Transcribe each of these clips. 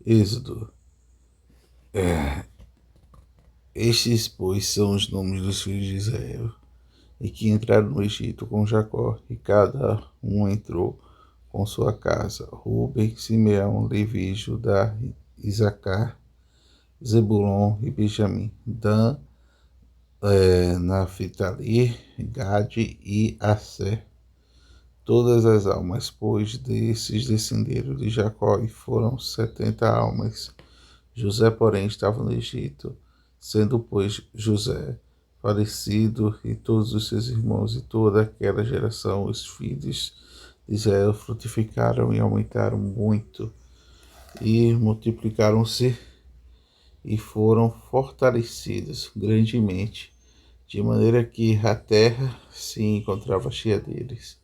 Êxodo. Estes, pois, são os nomes dos filhos de Israel, e que entraram no Egito com Jacó, e cada um entrou com sua casa: Ruben, Simeão, Levi, Judá, Isacar, Zebulon e Benjamim, Dan, Naphtali, Gade e Asser. Todas as almas, pois, desses descenderam de Jacó, e foram 70 almas. José, porém, estava no Egito, sendo, pois, José falecido, e todos os seus irmãos e toda aquela geração, os filhos de Israel, frutificaram e aumentaram muito, e multiplicaram-se e foram fortalecidos grandemente, de maneira que a terra se encontrava cheia deles.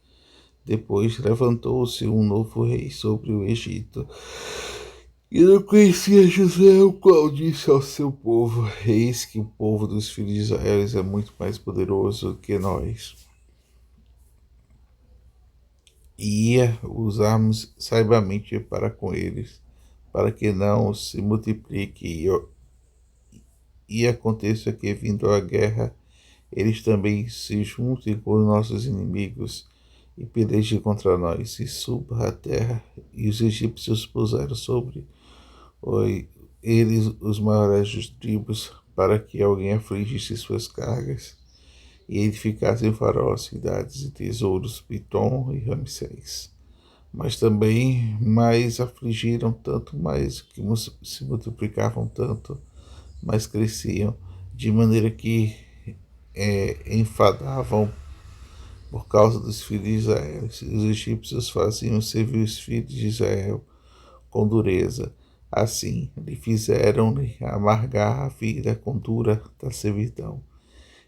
Depois levantou-se um novo rei sobre o Egito, e não conhecia José, o qual disse ao seu povo: Eis que o povo dos filhos de Israel é muito mais poderoso que nós. E ia usarmos saibamente para com eles, para que não se multiplique e aconteça que, vindo a guerra, eles também se juntem com os nossos inimigos e pelejem contra nós, e suba a terra. E os egípcios puseram sobre eles os maiores dos tribos, para que alguém afligisse suas cargas, e edificassem Faraó cidades e tesouros, Pitom e Ramsés. Mas também mais afligiram tanto mais, que se multiplicavam tanto, mas cresciam, de maneira que enfadavam por causa dos filhos de Israel. Os egípcios faziam servir os filhos de Israel com dureza. Assim, lhe fizeram-lhe amargar a vida com dura da servidão,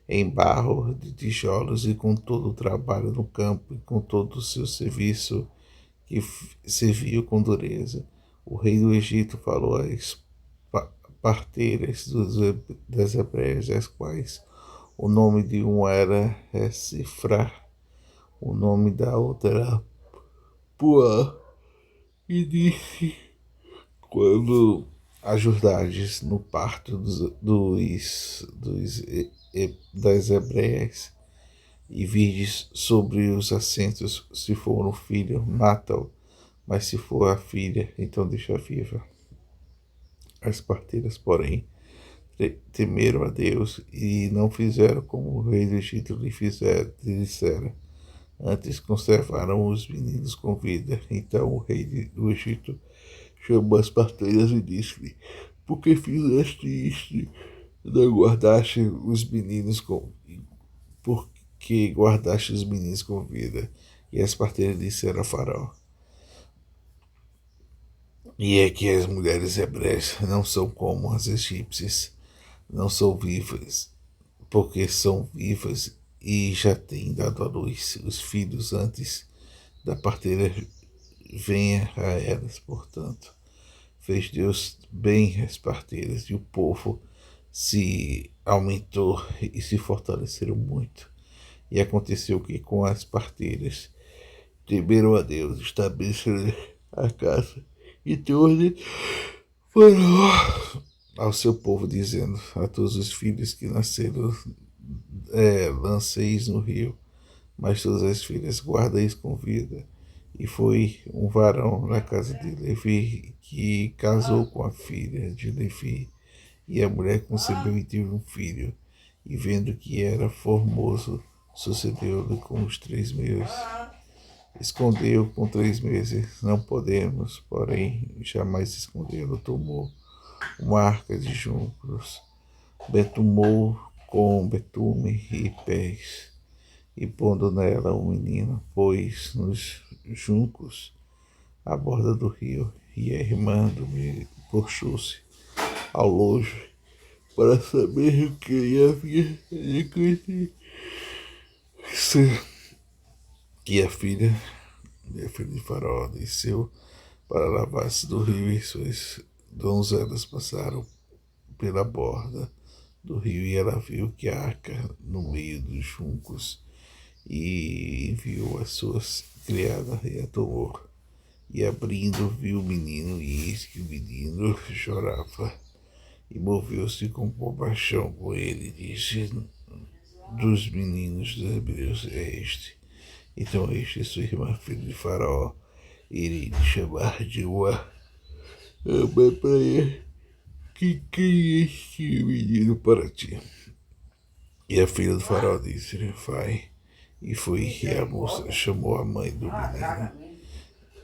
em barro de tijolos, e com todo o trabalho no campo, e com todo o seu serviço, que serviu com dureza. O rei do Egito falou às parteiras das hebreias, as quais o nome de uma era Sifra, o nome da outra era Puá, e disse: quando ajudardes no parto das hebreias, e virdes sobre os assentos, se for um filho, mata-o, mas se for a filha, então deixa viva. As parteiras, porém, temeram a Deus, e não fizeram como o rei do Egito lhe dissera. Antes conservaram os meninos com vida. Então o rei do Egito chamou as parteiras e disse-lhe: por que fizeste isto? Não guardaste os meninos com... Porque guardaste os meninos com vida? E as parteiras disseram a Faraó: e é que as mulheres hebreias não são como as egípcias, não são vivas, porque são vivas e já têm dado à luz os filhos antes da parteira venha a elas. Portanto, fez Deus bem às parteiras, e o povo se aumentou e se fortaleceram muito. E aconteceu que, com as parteiras, temeram a Deus, estabeleceram a casa e deu ordem ao seu povo, dizendo a todos os filhos que nasceram: lanceis no rio, mas todas as filhas guardeis com vida. E foi um varão na casa de Levi que casou com a filha de Levi, e a mulher concebeu e teve um filho. E vendo que era formoso, sucedeu-lhe com os 3 meses. Escondeu com 3 meses, não podemos, porém, jamais escondê-lo. Tomou uma arca de juncos, betumou com betume e pés, e pondo nela um menino, pôs nos juncos à borda do rio, e a irmã do menino puxou-se ao longe para saber o que havia de acontecer. E a filha de Faraó desceu para lavar-se do rio, e suas donzelas passaram pela borda do rio, e ela viu que a arca no meio dos juncos, e enviou as suas criadas e a tomou. E abrindo, viu o menino, e eis que o menino chorava. E moveu-se com compaixão com ele, e disse: dos meninos dos hebreus é este. Então este é sua irmã, filho de Faraó, irei lhe chamar de uma praia. Que quem é este menino para ti? E a filha do Faraó disse-lhe: vai. E foi e a moça chamou a mãe do menino.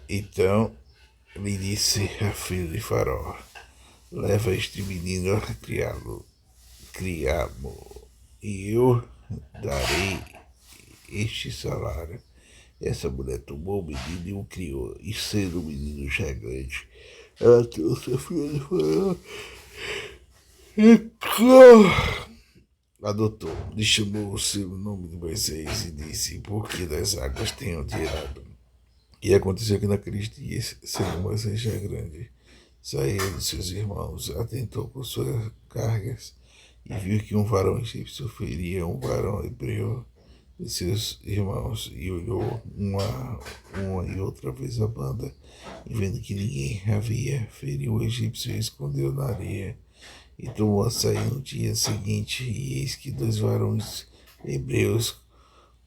Então lhe disse a filha de Faraó: leva este menino a criá-lo, e eu darei este salário. Essa mulher tomou o menino e o criou, e sendo o menino já grande, ela trouxe a filha de Faraó e adotou, lhe chamou o seu nome de Moisés e disse: porque das águas tenho tirado. E aconteceu que naqueles dias, sendo Moisés já grande, saiu de seus irmãos, atentou com suas cargas, e viu que um varão egípcio feria um varão hebreu de seus irmãos, e olhou uma e outra vez a banda, e vendo que ninguém havia, feriu o egípcio e escondeu na areia. E tomou a sair no dia seguinte, e eis que dois varões hebreus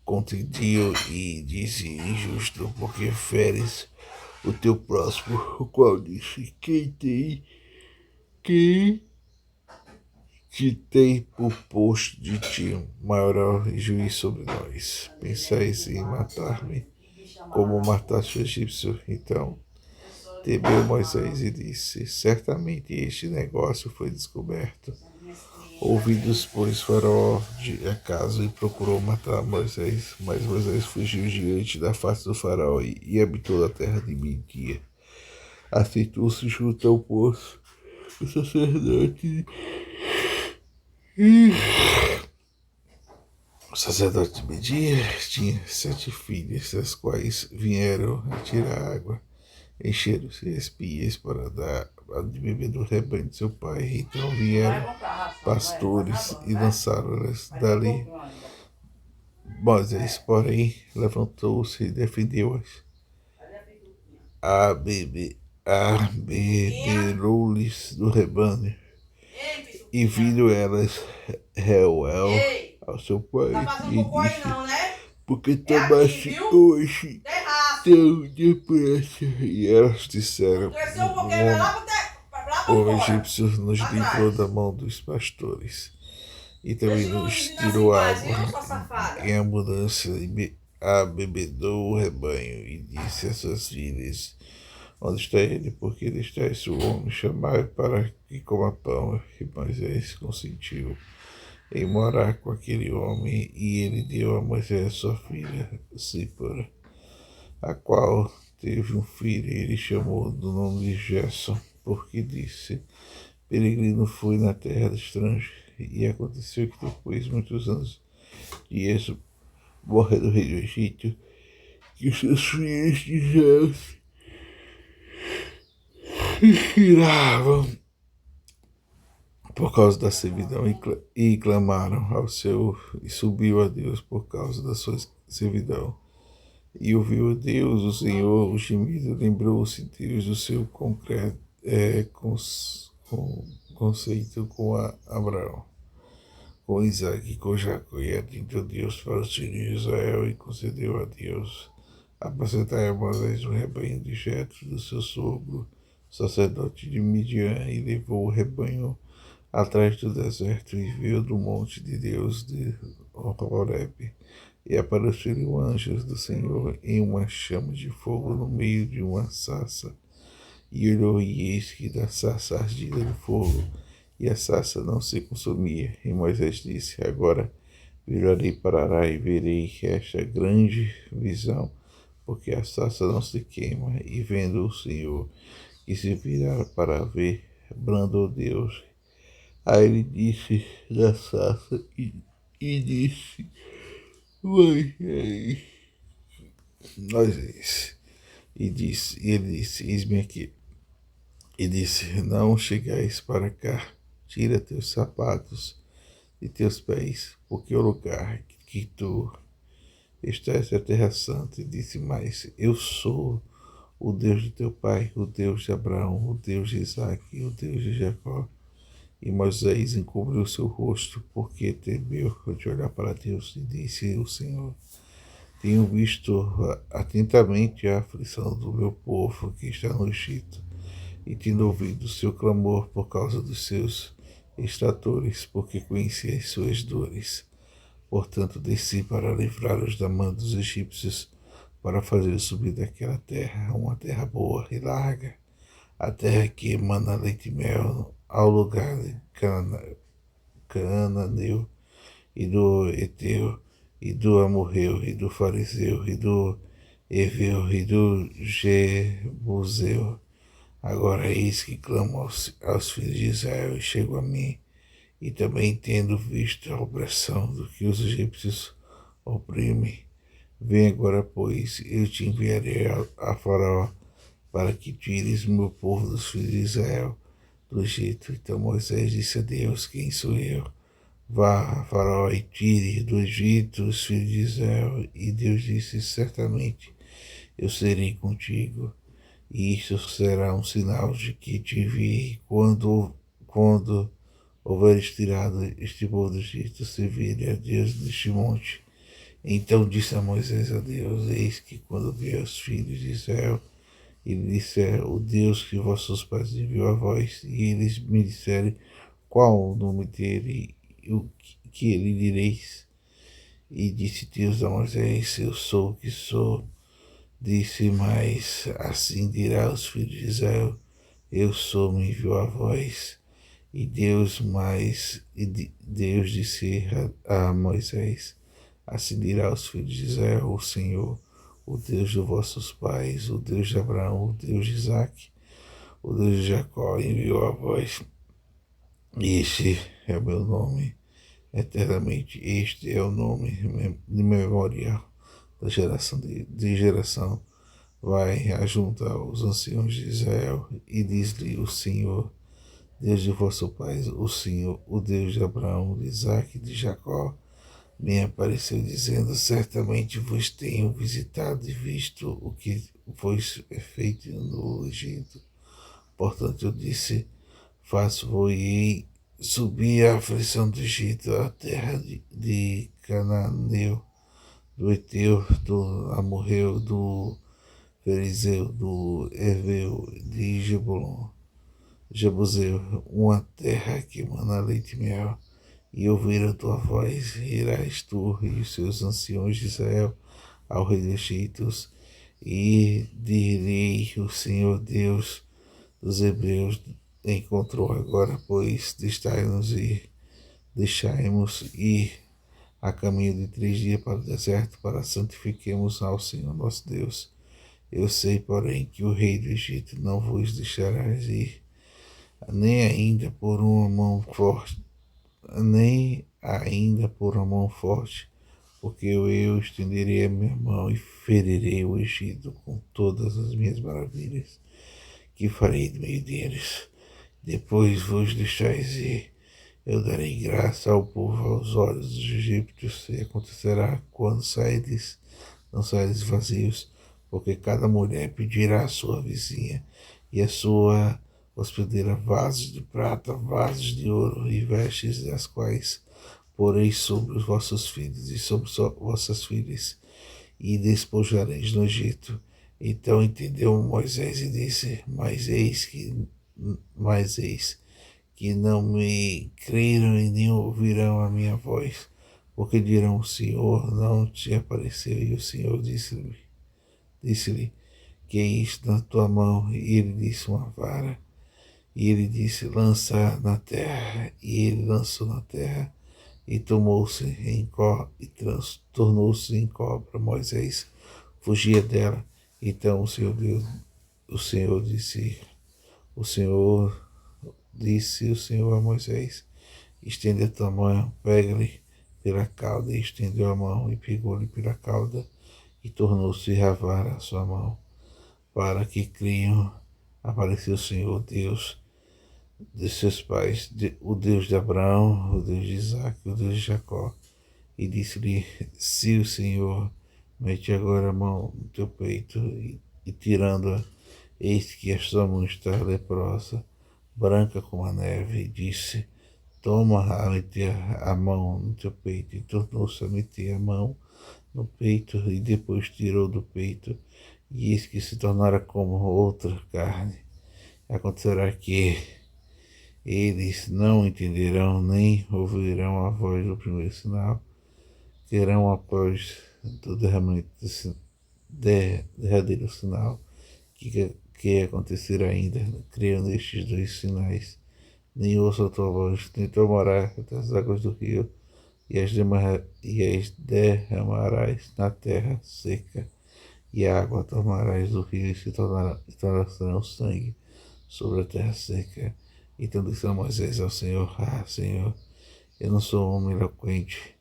contendiam, e disse: injusto, porque feres o teu próximo, o qual disse: quem te tem por posto de ti maior juiz sobre nós? Pensais em matar-me, como mataste o egípcio? Então temeu Moisés e disse: certamente este negócio foi descoberto. Ouvidos, pois, Faraó de acaso e procurou matar Moisés, mas Moisés fugiu diante da face do Faraó e habitou na terra de Midia. Aceitou-se junto ao poço o sacerdote e o sacerdote de Midia tinha 7 filhas, as quais vieram a tirar água. Encheram-se espias para dar de beber do rebanho de seu pai. Então vieram pastores e lançaram-las dali. Moisés, porém, levantou-se e defendeu-as. Abeberou-lhes do rebanho. E vindo elas Reuel ao seu pai, e disse: porque tomaste hoje tão depressa? E elas disseram: o egípcio nos livrou da mão dos pastores, e também nos tirou água em abundância, e abebedou o rebanho, e disse a suas filhas: onde está ele? Porque deixaste o homem chamar para que coma pão. E Moisés consentiu em morar com aquele homem, e ele deu a Moisés sua filha Zípora, a qual teve um filho, e ele chamou do nome de Gerson, porque disse: peregrino fui na terra do estrangeiro. E aconteceu que depois de muitos anos de Êxodo, morreu do rei do Egito, que os seus filhos de Israel se tiravam por causa da servidão, e clamaram ao seu, e subiu a Deus por causa da sua servidão. E ouviu Deus, o Senhor, o gemido, lembrou-se Deus do seu conceito com Abraão, com Isaac e com Jacó, e atendeu Deus para os filhos de Israel, e concedeu a Deus apacentar a Moisés o rebanho de Jetro, do seu sogro, sacerdote de Midian, e levou o rebanho atrás do deserto, e veio do monte de Deus de Horebe. E apareceu-lhe o anjo do Senhor em uma chama de fogo no meio de uma sarça. E olhou, e eis que da sarça ardia de fogo, e a sarça não se consumia. E Moisés disse: agora virarei para Ará e verei esta grande visão, porque a sarça não se queima. E vendo o Senhor que se virara para ver, brandou Deus. Aí ele disse da sarça, e disse: Moisés, e ele disse: eis-me aqui. E disse: não chegais para cá, tira teus sapatos de teus pés, porque o lugar que tu estás é terra santa. E disse mais: eu sou o Deus de teu pai, o Deus de Abraão, o Deus de Isaque, o Deus de Jacó. E Moisés encobriu seu rosto, porque temeu de olhar para Deus, e disse o Senhor: tenho visto atentamente a aflição do meu povo que está no Egito, e tenho ouvido o seu clamor por causa dos seus extratores, porque conheci as suas dores. Portanto, desci para livrá-los da mão dos egípcios, para fazer subir daquela terra uma terra boa e larga, a terra que emana leite e mel, ao lugar de Cananeu, e do Eteu, e do Amorreu, e do Fariseu, e do Eveu, e do Jebuseu. Agora eis que clamo aos filhos de Israel, e chego a mim, e também tendo visto a opressão do que os egípcios oprimem. Vem agora, pois, eu te enviarei a Faraó, para que tires o meu povo dos filhos de Israel do Egito. Então Moisés disse a Deus: quem sou eu? Vá, Faraó, e tire do Egito os filhos de Israel. E Deus disse: certamente eu serei contigo, e isto será um sinal de que te enviei quando houveres tirado este povo do Egito, servirem a Deus neste monte. Então disse a Moisés a Deus: eis que quando vier os filhos de Israel, e lhe disser: o Deus que vossos pais enviou a vós, e eles me disserem qual o nome dele, e o que lhe direis? E disse Deus a Moisés: eu sou o que sou. Disse mais: assim dirá aos filhos de Israel: eu sou, me enviou a vós. E Deus disse a Moisés: assim dirá aos filhos de Israel: o Senhor, o Deus de vossos pais, o Deus de Abraão, o Deus de Isaque, o Deus de Jacó, enviou a vós. Este é o meu nome eternamente. Este é o nome de memorial da geração de geração. Vai ajuntar os anciãos de Israel e diz-lhe: o Senhor, Deus de vosso pai, o Senhor, o Deus de Abraão, de Isaque e de Jacó, me apareceu dizendo: certamente vos tenho visitado e visto o que vos é feito no Egito. Portanto eu disse: faço-vos subir a aflição do Egito, a terra de Cananeu, do Eteu, do Amorreu, do Ferizeu, do Eveu, de Jebuseu, uma terra que emana leite e mel. E ouvir a tua voz, irás tu e os seus anciãos de Israel ao rei dos Egito, e direi: o Senhor Deus dos Hebreus encontrou agora, pois deixai-nos ir a caminho de 3 dias para o deserto, para santifiquemos ao Senhor nosso Deus. Eu sei, porém, que o rei do Egito não vos deixará ir, nem ainda por uma mão forte, porque eu estenderei a minha mão e ferirei o Egito com todas as minhas maravilhas que farei no meio deles. Depois vos deixais ir. Eu darei graça ao povo aos olhos dos egípcios, e acontecerá quando saídes, não saídes vazios, porque cada mulher pedirá à sua vizinha e à sua hospedeira vasos de prata, vasos de ouro e vestes, das quais porei sobre os vossos filhos e sobre vossas filhas, e despojareis no Egito. Então entendeu Moisés e disse: mas eis que não me creram e nem ouvirão a minha voz, porque dirão: o Senhor não te apareceu. E o Senhor disse-lhe: que é isto na tua mão? E ele disse: uma vara. E ele disse: lança na terra. E ele lançou na terra, e tornou-se em cobra. Moisés fugia dela. Então o Senhor disse o Senhor a Moisés: estende a tua mão, pega-lhe pela cauda. E estendeu a mão e pegou-lhe pela cauda, e tornou-se a vara a sua mão, para que criam. Apareceu o Senhor Deus de seus pais, o Deus de Abraão, o Deus de Isaque, o Deus de Jacó, e disse-lhe: se o Senhor mete agora a mão no teu peito, e tirando-a, eis que a sua mão está leprosa, branca como a neve, e disse: toma a meter a mão no teu peito, e tornou-se a meter a mão no peito, e depois tirou do peito, e eis que se tornara como outra carne. Acontecerá que eles não entenderão, nem ouvirão a voz do primeiro sinal, terão após do derradeiro sinal, que acontecerá ainda. Creio nestes dois sinais, nem ouça a tua voz, nem tomará das águas do rio, e as derramarás na terra seca, e a água tomarás do rio, e tornarão sangue sobre a terra seca. Então disse Moisés ao Senhor: Senhor, eu não sou homem eloquente,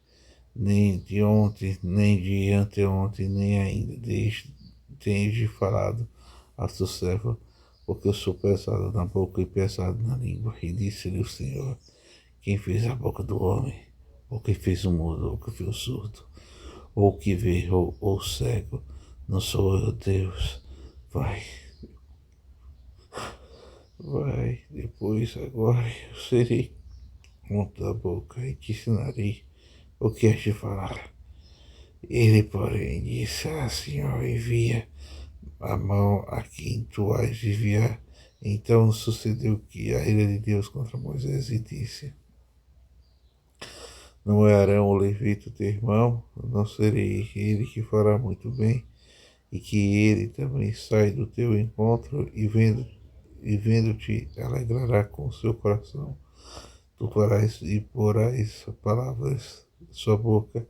nem de ontem, nem de anteontem, nem ainda desde falado ao teu servo, porque eu sou pesado na boca e pesado na língua. E disse-lhe o Senhor: quem fez a boca do homem? Ou quem fez o mudo, ou quem fez o surdo, ou o que vê, ou cego? Não sou eu, Deus. Vai, depois, agora eu serei com tua boca e te ensinarei o que és de falar. Ele, porém, disse: Senhor, envia a mão a quem tu has de enviar. Então sucedeu que a ira de Deus contra Moisés, e disse: não é Arão o levita teu irmão? Não serei ele que fará muito bem, e que ele também sai do teu encontro, e vendo-te alegrará com o seu coração. Tu farás e porás palavras em sua boca,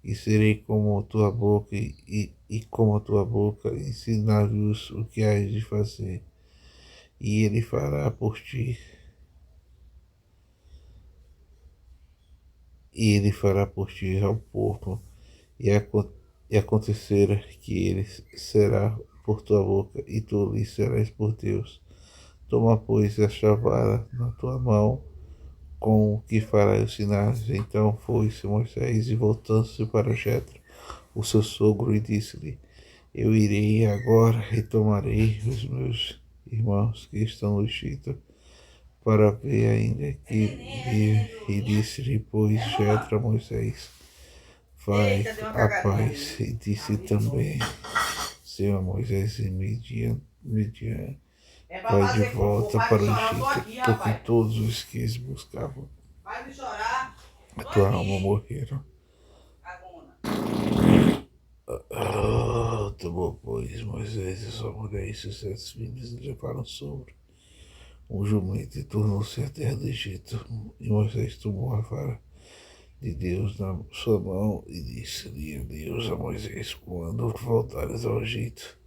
e serei como a tua boca, e como a tua boca ensinar-vos o que hás de fazer. E ele fará por ti, ao povo, e acontecerá que ele será por tua boca, e tu lhe serás por Deus. Toma, pois, esta vara na tua mão, com o que farás os sinais. Então foi-se Moisés, e voltando-se para Jetro, o seu sogro, e disse-lhe: eu irei agora e tomarei os meus irmãos que estão no Egito, para ver ainda que vive. E disse-lhe, pois, Jetro a Moisés: vai a paz. E disse também Senhor Moisés e Midian: vai de volta para o Egito, porque todos os que buscavam a tua alma morreram. Tomou, pois, Moisés e sua mulher e seus 7 filhos, e levaram sobre um jumento, e tornou-se a terra do Egito. E Moisés tomou a vara de Deus na sua mão, e disse-lhe Deus a Moisés: quando voltares ao Egito,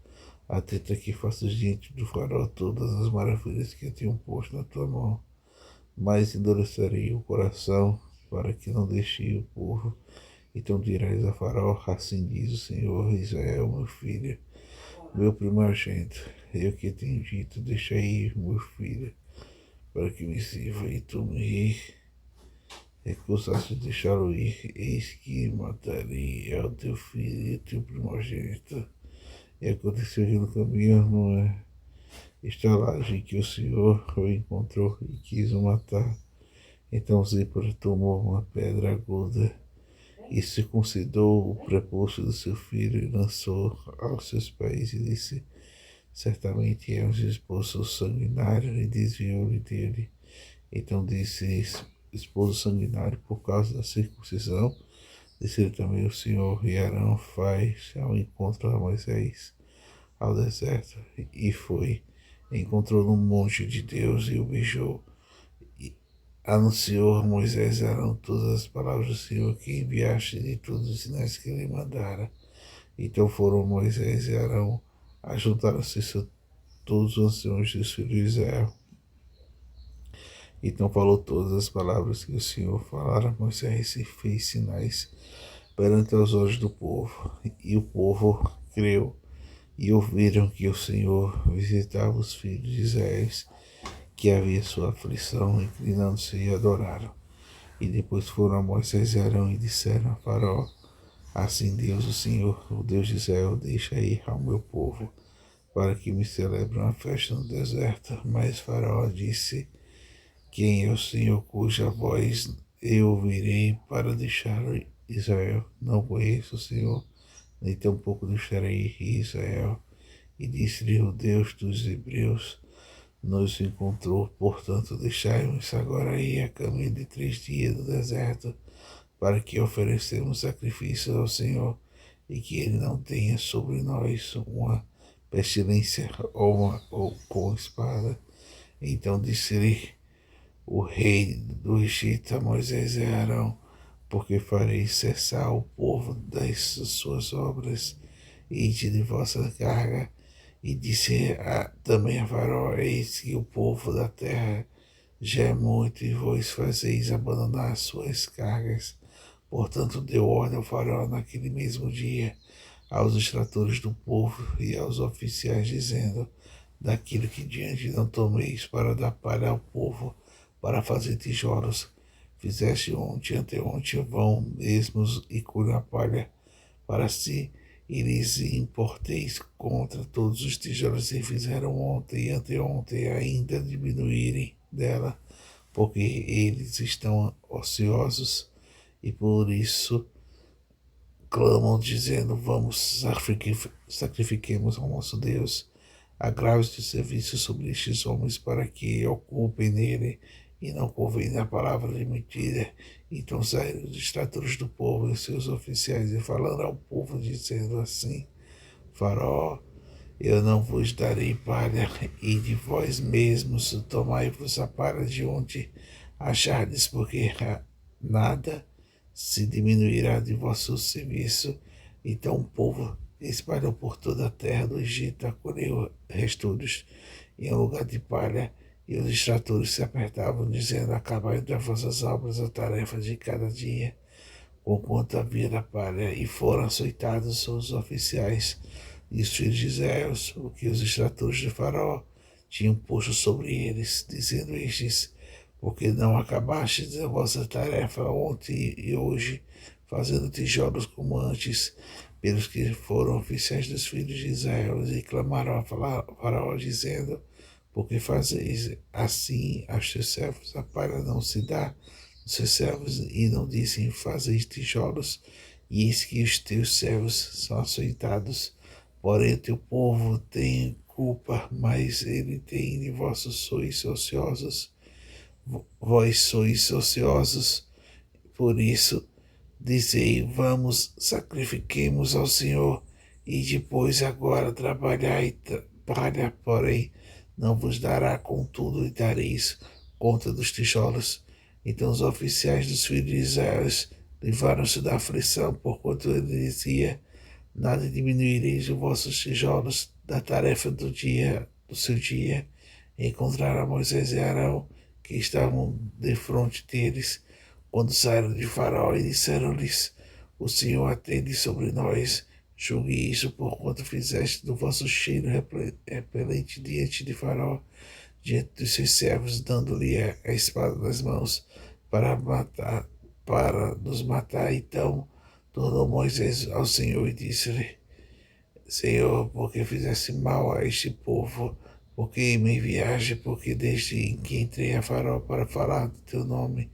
atenta que faças diante do faraó todas as maravilhas que eu tenho posto na tua mão, mas endurecerei o coração, para que não deixe o povo. Então dirás a faraó: assim diz o Senhor: Israel, meu filho, meu primogênito, eu que tenho dito: deixa ir meu filho, para que me sirva. E tu me recusaste deixá-lo ir. Eis que matarei ao teu filho e ao teu primogênito. E aconteceu que no caminho, numa estalagem, que o Senhor o encontrou e quis o matar. Então Zípora tomou uma pedra aguda e circuncidou o prepúcio do seu filho, e lançou aos seus pés, e disse: certamente é um esposo sanguinário, e desviou-lhe dele. Então disse: esposo sanguinário, por causa da circuncisão. Disse também o Senhor: e Arão faz ao encontro a Moisés ao deserto, e foi, encontrou no monte de Deus, e o beijou. E anunciou a Moisés e Arão todas as palavras do Senhor que enviaste, de todos os sinais que ele mandara. Então foram Moisés e Arão, ajuntaram-se todos os anciãos dos filhos de Israel. Então falou todas as palavras que o Senhor falara a Moisés, e fez sinais perante os olhos do povo. E o povo creu, e ouviram que o Senhor visitava os filhos de Israel, que havia sua aflição, inclinando-se, e adoraram. E depois foram a Moisés e Arão, e disseram a Faraó: assim Deus, o Senhor, o Deus de Israel, deixa ir ao meu povo, para que me celebre uma festa no deserto. Mas Faraó disse: quem é o Senhor cuja voz eu ouvirei para deixar Israel? Não conheço o Senhor, nem tampouco deixarei Israel. E disse-lhe o Deus dos Hebreus: nos encontrou, portanto, deixai-nos agora ir a caminho de 3 dias do deserto, para que oferecemos sacrifícios ao Senhor, e que Ele não tenha sobre nós uma pestilência ou com espada. Então disse-lhe o rei do Egito a Moisés e Arão: porque farei cessar o povo das suas obras, e de vossa carga. E disse também a Faraó: eis que o povo da terra já é muito, e vós fazeis abandonar as suas cargas. Portanto, deu ordem ao Faraó naquele mesmo dia aos extratores do povo e aos oficiais, dizendo: daquilo que diante não tomeis para dar palha ao povo, para fazer tijolos, fizeste ontem, anteontem, vão mesmos e colhem a palha para si, e lhes importeis contra todos os tijolos que fizeram ontem e anteontem, ainda diminuírem dela, porque eles estão ociosos, e por isso clamam, dizendo: vamos, sacrifiquemos ao nosso Deus agravos de serviço sobre estes homens, para que ocupem nele e não convém a palavra de mentira. Então saíram os extratores do povo e seus oficiais, e falando ao povo, dizendo assim: Faraó, eu não vos darei palha, e de vós mesmos tomai-vos a palha de onde achardes, porque nada se diminuirá de vosso serviço. Então o povo espalhou por toda a terra do Egito, acolheu restolhos em lugar de palha, e os extratores se apertavam, dizendo: acabai das vossas obras a tarefa de cada dia, conquanto havia da palha. E foram açoitados os oficiais e os filhos de Israel, o que os extratores de Faraó tinham posto sobre eles, dizendo estes: porque não acabastes a vossa tarefa ontem e hoje, fazendo tijolos como antes, pelos que foram oficiais dos filhos de Israel, e clamaram a Faraó, dizendo: porque fazeis assim aos teus servos? A palha não se dá aos seus servos, e não dizem: fazeis tijolos, e eis que os teus servos são açoitados. Porém, o teu povo tem culpa, mas ele tem, e vós sois ociosos. Vós sois ociosos, por isso dizei: vamos, sacrifiquemos ao Senhor, e depois agora trabalhai palha, porém não vos dará, contudo, e dareis conta dos tijolos. Então os oficiais dos filhos de Israel livraram-se da aflição, porquanto ele dizia: nada diminuireis os vossos tijolos da tarefa do seu dia. Encontraram Moisés e Arão, que estavam defronte deles, quando saíram de Faraó, e disseram-lhes: o Senhor atende sobre nós. Julgue isso, porquanto fizeste do vosso cheiro repelente diante de Faraó, diante dos seus servos, dando-lhe a espada nas mãos para nos matar. Então tornou Moisés ao Senhor e disse-lhe: Senhor, porque fizeste mal a este povo, porque me enviaste, porque desde que entrei a Faraó para falar do teu nome,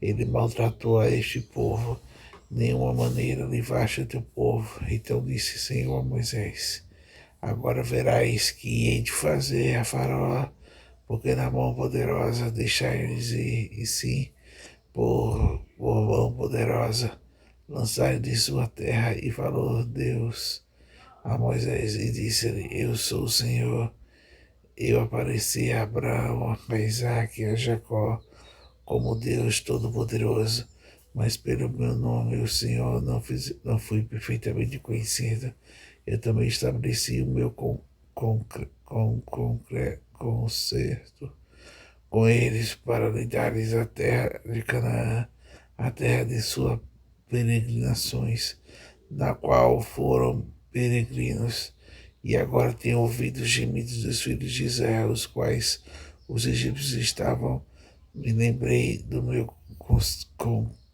ele maltratou a este povo. Nenhuma maneira livraste o teu povo. Então disse Senhor a Moisés: agora verás que hei de fazer a Faraó, porque na mão poderosa deixai-nos ir, e sim, por mão poderosa lançai de sua terra. E falou Deus a Moisés e disse-lhe: eu sou o Senhor. Eu apareci a Abraão, a Isaac e a Jacó como Deus Todo-Poderoso, mas pelo meu nome, o Senhor, não fui perfeitamente conhecido. Eu também estabeleci o meu concerto com eles para lhe dar-lhes a terra de Canaã, a terra de suas peregrinações, na qual foram peregrinos. E agora tenho ouvido os gemidos dos filhos de Israel, os quais os egípcios estavam. Me lembrei do meu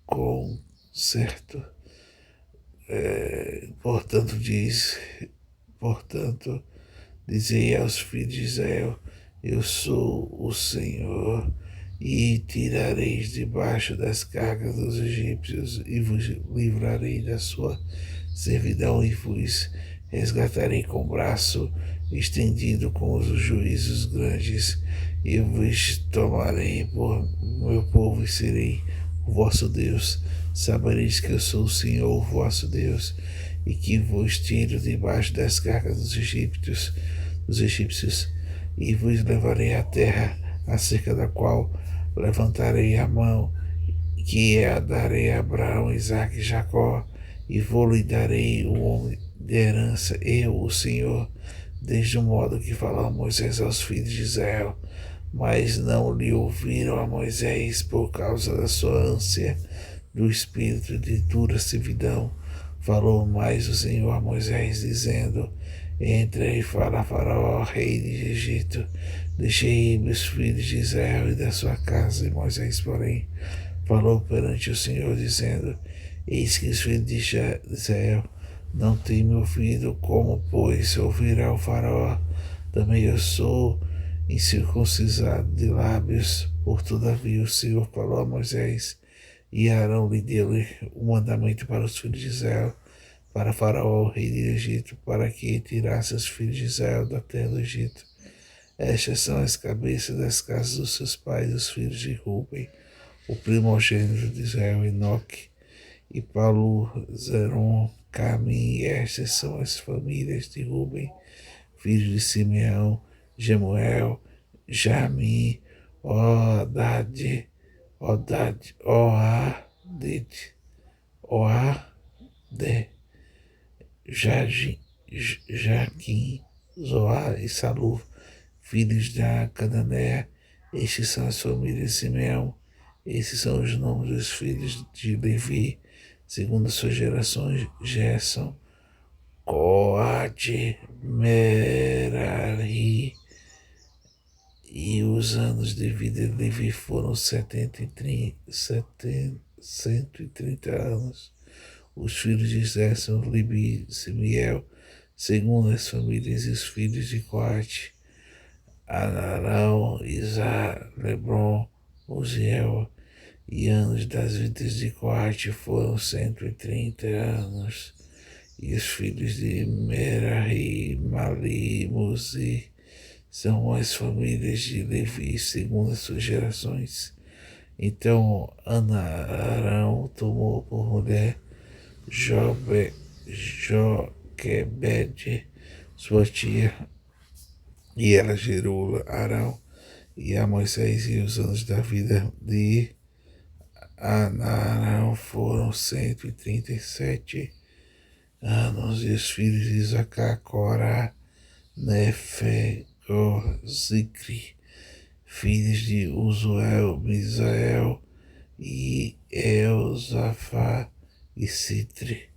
concerto. Portanto, Dizei aos filhos de Israel: eu sou o Senhor, e tirareis debaixo das cargas dos egípcios, e vos livrarei da sua servidão, e vos resgatarei com o braço estendido, com os juízos grandes, e vos tomarei por meu povo, e serei o vosso Deus. Sabereis que eu sou o Senhor, o vosso Deus, e que vos tiro debaixo das cargas dos egípcios, e vos levarei à terra, acerca da qual levantarei a mão, que a darei a Abraão, Isaque e Jacó, e vou-lhe darei o homem de herança, eu, o Senhor, desde o modo que falou Moisés aos filhos de Israel. Mas não lhe ouviram a Moisés por causa da sua ânsia do espírito de dura servidão. Falou mais o Senhor a Moisés, dizendo: entra e fala a Faraó, rei de Egito, deixei meus filhos de Israel e da sua casa. E Moisés, porém, falou perante o Senhor, dizendo: eis que os filhos de Israel não têm me ouvido, como, pois, ouvirá o Faraó? Também eu sou incircuncisado de lábios. Por todavia o Senhor falou a Moisés, e Arão lhe deu o mandamento para os filhos de Israel, para Faraó, rei do Egito, para que tirasse os filhos de Israel da terra do Egito. Estas são as cabeças das casas dos seus pais, os filhos de Ruben, o primogênito de Israel, Enoque, e Palu, Zeron, Camim. Estas são as famílias de Ruben, filho de Simeão, Jemuel, Jami, Odad, Oade, Jaquim, Zoar e Salu, filhos da Cananeia. Estes são as famílias de Simeão. Esses são os nomes dos filhos de Levi, segundo as suas gerações: Gerson, Coate, Merari. E os anos de vida de Levi foram 130 anos. Os filhos de Gerson, Libi, Simiel, segundo as famílias, e os filhos de Coate: Anarão, Isar, Lebron, Uziel. E anos das vidas de Coate foram 130 anos. E os filhos de Merari, Mali, Muzi, são as famílias de Levi, segundo as suas gerações. Então Arão tomou por mulher Joquebede, sua tia, e ela gerou Arão e a Moisés. E os anos da vida de Arão foram 137 anos. E os filhos de Isacar, Corá, Zicri, filhos de Uzuel, Misael e Elzafá e Citri.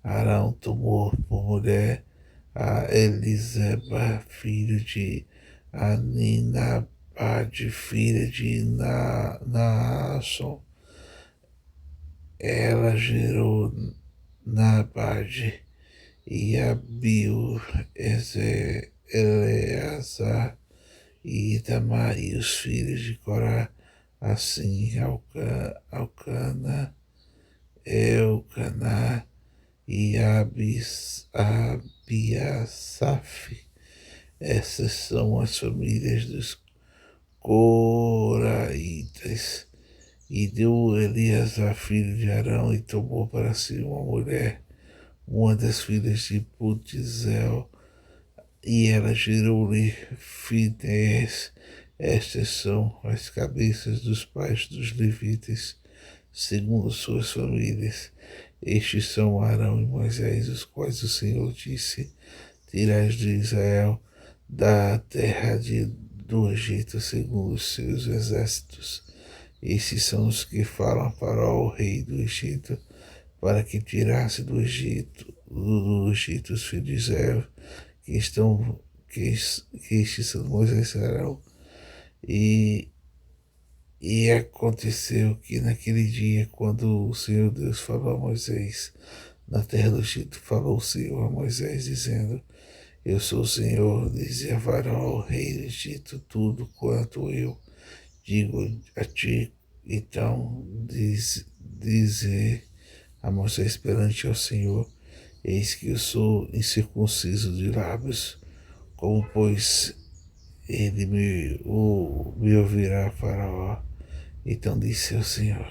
Arão tomou por mulher a Eliseba, filho de Aninabade, filha de Naasson. Ela gerou Nabade e Abiú, Eleazar e Itamar. E os filhos de Corá, assim, Alcana, Elcaná e Abiasaf. Essas são as famílias dos Coraitas. E deu Eleazar, filho de Arão, e tomou para si uma mulher, uma das filhas de Putizel, e ela gerou-lhe Finéias. Estas são as cabeças dos pais dos levitas, segundo suas famílias. Estes são Arão e Moisés, os quais o Senhor disse: tirais de Israel da terra do Egito, segundo os seus exércitos. Esses são os que falam a Faraó, o rei do Egito, para que tirasse do Egito os filhos de Israel, que estes são Moisés e Arão. E aconteceu que naquele dia, quando o Senhor Deus falou a Moisés na terra do Egito, falou o Senhor a Moisés, dizendo: Eu sou o Senhor, dizia Faraó, rei do Egito, tudo quanto eu digo a ti. Então dizer a Moisés perante ao Senhor, eis que eu sou incircunciso de lábios, como pois ele me ouvirá, Faraó. Então disse ao Senhor,